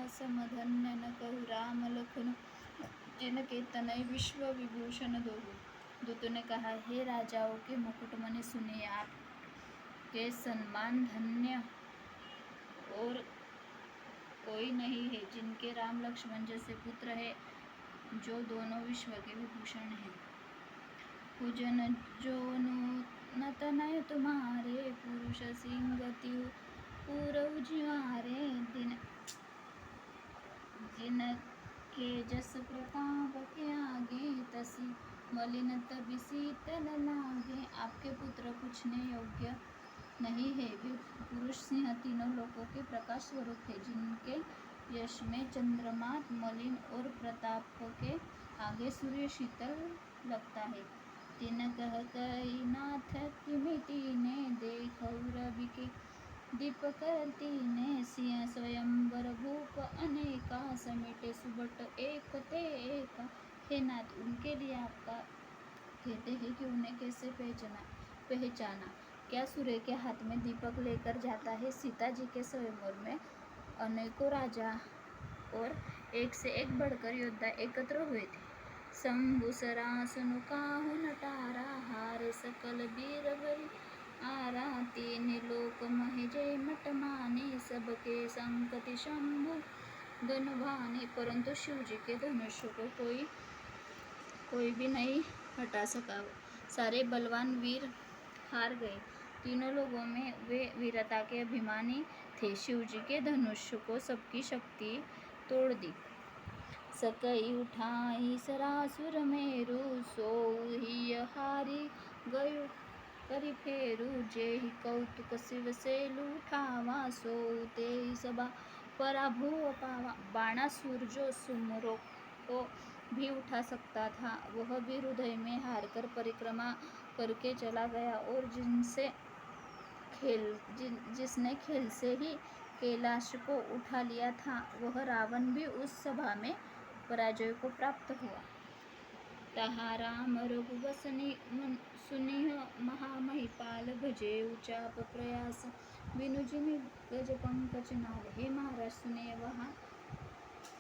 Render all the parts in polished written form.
समधन्य न कहु राम लखन जिनके तनय विश्व विभूषण दोहु। दूतों ने कहा, हे राजाओं के मुकुटमणि सुनिए, आपके सम्मान धन्य और कोई नहीं है जिनके राम लक्ष्मण जैसे पुत्र है, जो दोनों विश्व के विभूषण हैं। पूजन जो न तनय तुम्हारे, पुरुष सिंगति पूरव जिवारे। जिनके जस प्रताप के आगे, तसी मलिन तबि शीतल लागे। आपके पुत्र पूछने योग्य नहीं है, वे पुरुष सिंह तीनों लोकों के प्रकाश स्वरूप है, जिनके यश में चंद्रमा मलिन और प्रताप के आगे सूर्य शीतल लगता है। तीन कह कई नाथ किमि तीने, देखौ रवि के दीपक तीने। सिंह स्वयंवर भूप अनेका, समेटे सुबट एक ते एका। हे नाथ, उनके लिए आपका कहते हैं कि उन्हें कैसे पहचाना। क्या सूर्य के हाथ में दीपक लेकर जाता है। सीता जी के स्वयंवर में अनेकों राजा और एक से एक बढ़कर योद्धा एकत्र हुए थे। शंभु सरासनु काहू नटारा, हारे सकल वीर बलि आरा। तीन लोक महि जय मट माने, सबके संकति शंभु धनु भाने। परंतु शिव जी के धनुष को कोई भी नहीं हटा सका। सारे बलवान वीर हार गए। तीनों लोगों में वे वीरता के अभिमानी थे। शिव जी के धनुष को सबकी शक्ति तोड़ दी। सकई उठाई सरासुर मेरु, सोऊ ही हारी गयो करि फेरु। जेहि कौतुक शिव से लूठावा, सोऊ तेहि सभा पराभव पावा। बाणासुर जो सुमरों को भी उठा सकता था, वह भी हृदय में हारकर परिक्रमा करके चला गया। और जिसने खेल से ही कैलाश को उठा लिया था, वह रावण भी उस सभा में पराजय को प्राप्त हुआ। तहा राम रघुवंश सुनिह महामहिपाल, भजे उचाप प्रयास बिनु जिमि गज पंकज नाल। हे महाराज, सुनिए, वहाँ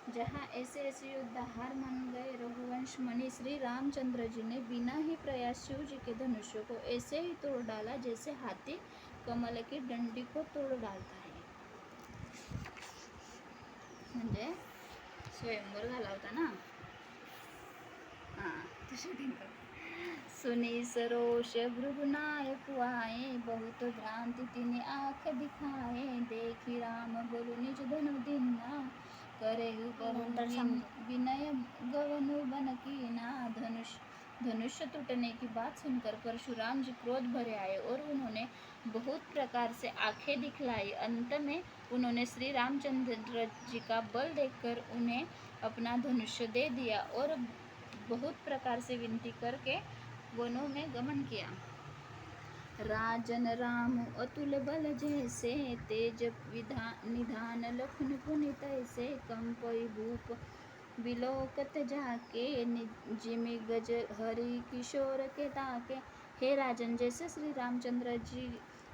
जहाँ ऐसे ऐसे योद्धा हार मान गए, रघुवंश मणि श्री रामचंद्र जी ने बिना ही प्रयास शिव जी के धनुष को ऐसे ही तोड़ डाला, जैसे हाथी कमल की डंडी को तोड़ डालता है। म्हणजे स्वयंवर झाला होता ना, सुनी सरोष भृगुनायक आए, बहुत भ्रांति तिनि आँख दिखाए। देखी राम बोलु निज धनु दीना, करे विनय गवनु बन कीना। धनुष टूटने की बात सुनकर परशुराम जी क्रोध भरे आए और उन्होंने बहुत प्रकार से आंखें दिखलाई। अंत में उन्होंने श्री रामचंद्र जी का बल देखकर उन्हें अपना धनुष दे दिया और बहुत प्रकार से विनती करके वनों में गमन किया। राजन राम अतुल बल जैसे, तेज निधान लखन पुनि तैसे। कंपई भूप बिलोकत जाके, जिमि गज हरि किशोर के ताके। हे राजन, जैसे श्री रामचंद्र जी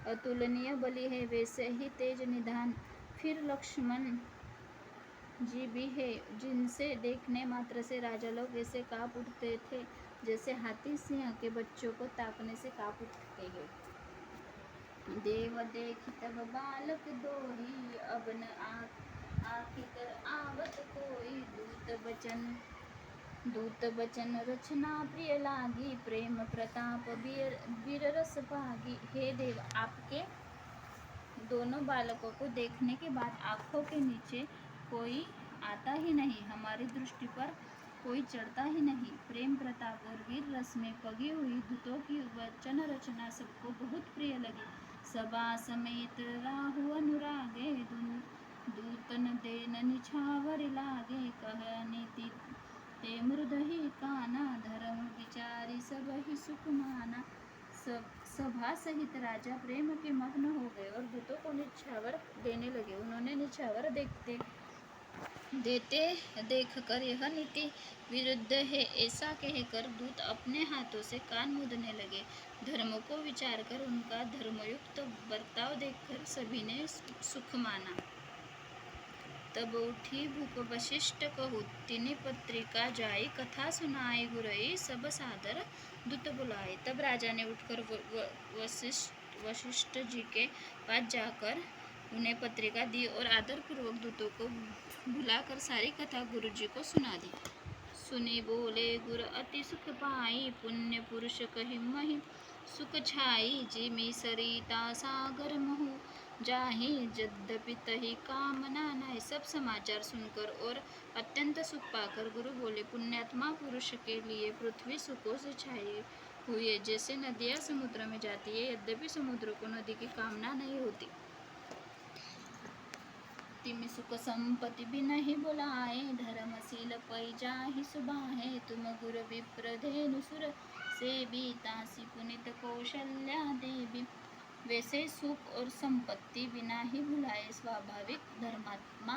अतुलनीय बली है, वैसे ही तेज निधान फिर लक्ष्मण जी भी है, जिनसे देखने मात्र से राजा लोग ऐसे कांप उठते थे, जैसे हाथी सिंह के बच्चों को ताकने से कांप उठते हैं। देव देखि तब बालक दोही, अब न आँखि कर आवत कोई। दूत बचन रचना प्रिय लागी, प्रेम प्रताप वीर रस भागी। हे देव, आपके दोनों बालकों को देखने के बाद आँखों के नीचे कोई आता ही नहीं, हमारी दृष्टि पर कोई चढ़ता ही नहीं। प्रेम प्रताप और वीर रस में पगी हुई दूतों की वचन रचना सबको बहुत प्रिय लगी। सभा समेत राहु अनुरागे, दूतन देन निछावर लागे। कह नीति ते मृद ही काना, धर्म विचारी सब ही सुख माना। सभा सहित राजा प्रेम के मग्न हो गए और दूतों को निछावर देने लगे। उन्होंने निछावर देते देख कर यह नीति विरुद्ध है ऐसा कहकर दूत अपने हाथों से कान मूंदने लगे। धर्म को विचार कर उनका धर्मयुक्त बर्ताव देखकर सभी ने सुख माना। तब उठी भूप वशिष्ठ कहूँ तिनि पत्रिका जाई कथा सुनाई गुरई सब सादर दूत बुलाए। तब राजा ने उठकर वशिष्ठ जी के पास जाकर उन्हें पत्रिका दी और आदर पूर्वक दूतों को बुलाकर सारी कथा गुरु जी को सुना दी। सुनी बोले गुरु अति सुख पाई पुण्य पुरुष कहि महि सुख छाई जिमि सरिता सागर महु जाहि यद्यपि तहि कामना नहीं। सब समाचार सुनकर और अत्यंत सुख पाकर गुरु बोले पुण्यात्मा पुरुष के लिए पृथ्वी सुखों से छाई हुई है जैसे नदियाँ समुद्र में जाती है यद्यपि समुद्र को नदी की कामना नहीं होती। तिमि सुख संपत्ति भी नहीं बुलाए धर्मशील पै जाहि सुबाहे तुम गुरु विप्र धेनु सुर सेवी तासी पुनित कौशल्या देवी। वैसे सुख और संपत्ति बिना ही बुलाए स्वाभाविक धर्मात्मा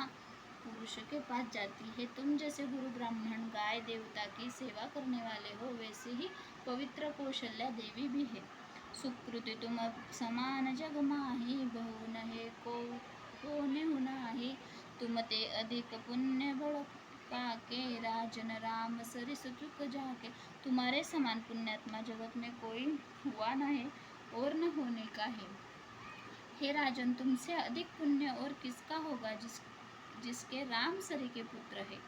पुरुष के पास जाती है। तुम जैसे गुरु ब्राह्मण गाय देवता की सेवा करने वाले हो वैसे ही पवित्र कौशल्या देवी भी है। सुकृति तुम समान जग माही बहु नहे को नाही तुम ते अधिक पुण्य बड़ पाके राजन राम सरिस चुक जाके। तुम्हारे समान पुण्यात्मा जगत में कोई हुआ नहीं और न होने का है। हे राजन तुमसे अधिक पुण्य और किसका होगा जिसके राम सरी के पुत्र है।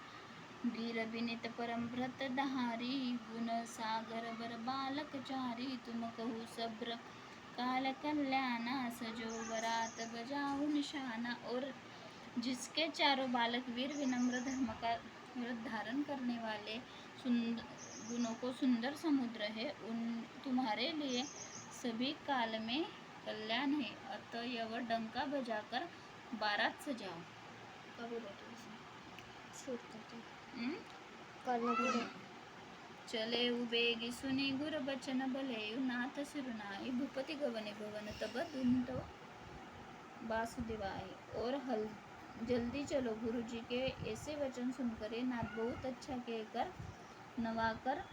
वीर विनित परम व्रत दहारी गुण सागर बर बालक चारी तुम कहू सब्र काल कल्याणा सजो बरात बजाऊ निशाना। और जिसके चारों बालक वीर विनम्र धर्म का व्रत धारण करने वाले गुणों को सुंदर समुद्र है उन तुम्हारे लिए सभी काल में कल्याण है। अतएव डंका बजाकर बारात सजाओ। क्या बोला तुम? चले उबेगी सुनी गुर बचन बले नाथ सिरुनाई भूपति गवने भवन तब दुंतो वासुदेवाई। और जल्दी चलो गुरु जी के ऐसे वचन सुनकर ये नाथ बहुत अच्छा कहकर नवाकर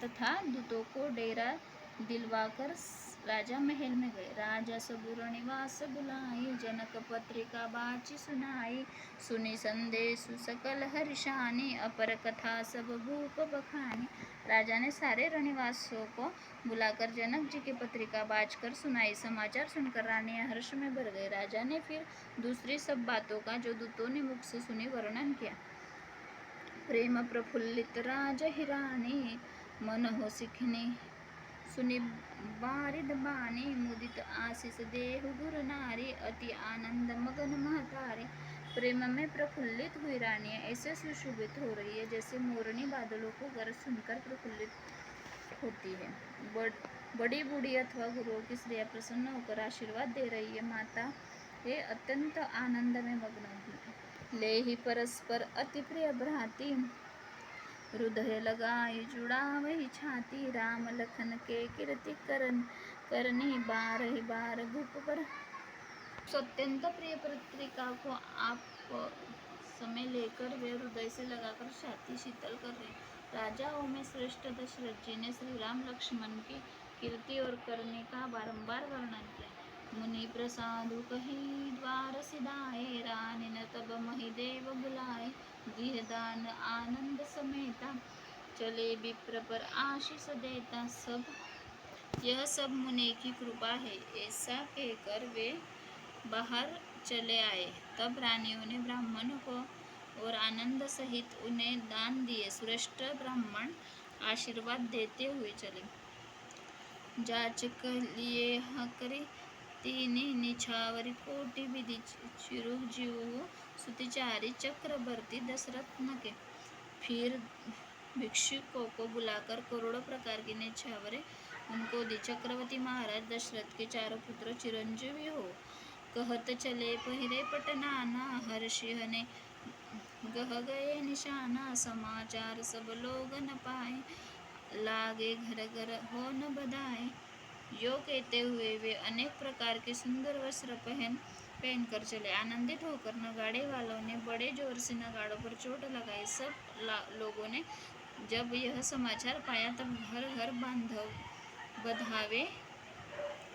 तथा दूतों को डेरा दिलवाकर राजा महल में गए। राजा सबुर निवास बुलाई जनक पत्रिका बाची सुनाई सुनी संदेश सकल हर्षानी अपर कथा सब भूप बखानी। राजा ने सारे रनिवासों को बुलाकर जनक जी की पत्रिका बाचकर सुनाई। समाचार सुनकर रानियां हर्ष में भर गए। राजा ने फिर दूसरी सब बातों का जो दूतों ने मुख से सुनी वर्णन किया। प्रेम प्रफुल्लित राज हिरानी मन हो सिखनी सुनि बारिद बानी मुदित आशीष देहु गुरु नारी अति आनंद मगन महतारी। प्रेम में प्रफुल्लित हुई रानियां ऐसे सुशोभित हो रही है जैसे मोरनी बादलों को गरज सुनकर प्रफुल्लित होती है। बड़ी बूढ़ी अथवा गुरुओं की स्त्रियां प्रसन्न होकर आशीर्वाद दे रही है। माता ये अत्यंत आनंद में मग्न हुई। ले ही परस्पर अति प्रिय भ्राती हृदय लगाई जुड़ा वही छाती राम लखन के कीर्ति करनी बार ही बार भूप पर। अत्यंत प्रिय पत्रिका को आप समय लेकर वे हृदय से लगाकर छाती शीतल कर रहे। राजाओं में श्रेष्ठ दशरथ जी ने श्री राम लक्ष्मण की कीर्ति और करने का बारंबार वर्णन किया। मुनि प्रसादु कही द्वार सिधाए रानी न तब महिदेव बुलाए गृहदान आनंद समेता चले विप्र पर आशीष देता। यह सब मुनि की कृपा है ऐसा कहकर वे बाहर चले आए। तब रानियों ने ब्राह्मणों को और आनंद सहित उन्हें दान दिए। श्रेष्ठ ब्राह्मण आशीर्वाद देते हुए चले। जाचक लिए हकरी तीनी निछावरी कोटि विधि चिरु जीव सुतिचारी चक्रवर्ती दशरथ न के। फिर भिक्षुकों को बुलाकर करोड़ों प्रकार की निछावरें उनको दी। चक्रवर्ती महाराज दशरथ के चारों पुत्र चिरंजीवी हो कहत चले पहिरे पटनाना हर्षिह ने गह गए निशाना। समाचार सब लोग न पाए लागे घर घर हो न बधाए। यो कहते हुए वे अनेक प्रकार के सुंदर वस्त्र पहनकर चले। आनंदित होकर नगाड़े वालों ने बड़े जोर से नगाड़ों पर चोट लगाई। सब लोगों ने जब यह समाचार पाया तब घर घर बधावे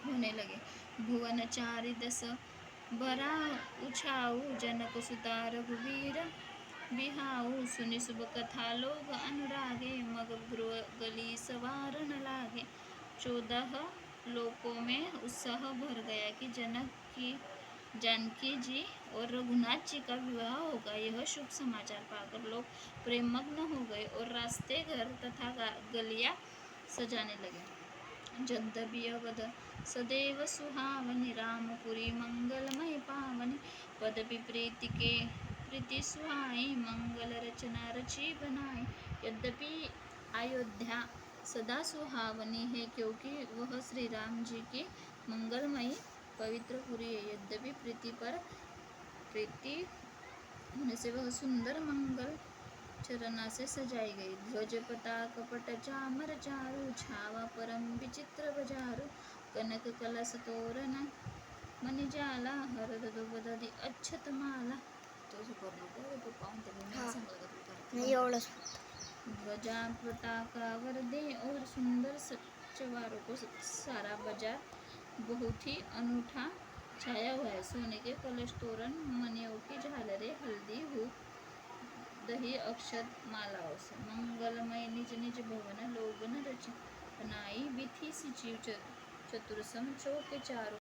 होने लगे। भुवन चारि दस बरा उछाऊ जनक सुता रघुवीर बिहाऊ सुनि शुभ कथा लोग अनुरागे मग गली सवार न लागे। 14 लोकों में उत्साह भर गया कि जनक की जानकी जी और रघुनाथ जी का विवाह होगा। यह शुभ समाचार पाकर लोग प्रेमग्न हो गए और रास्ते घर तथा गलियां सजाने लगे। जगदबि अवध सदैव सुहावनी रामपुरी मंगलमय पावनी पदपि प्रीति सुहाई मंगल रचना रची बनाई। यद्यपि अयोध्या सदा सुहावनी है क्योंकि वह श्री राम जी की मंगलमयी पवित्र पुरी है। यद्यपि प्रीति होने से वह सुंदर मंगल चरना से सजाई गई। ध्वज पताक पट चामर चारु छावा परम विचित्र बजारू कनक कलश तोरण मणिजाला हरद दुबदधी अक्षत माला। तो नाही एवढंच. ध्वजा पताकावर दे और सुंदर सवारों को सारा बाजार बहुत ही अनूठा छाया हुआ है। सोने के कलश तोरण मणियों की झालरें हल्दी हूँ दही अक्षत मालाओं से मंगलमय निज निज भवन लोग न रची बनाई बिथी सिचिव चतुरसम चौके चारों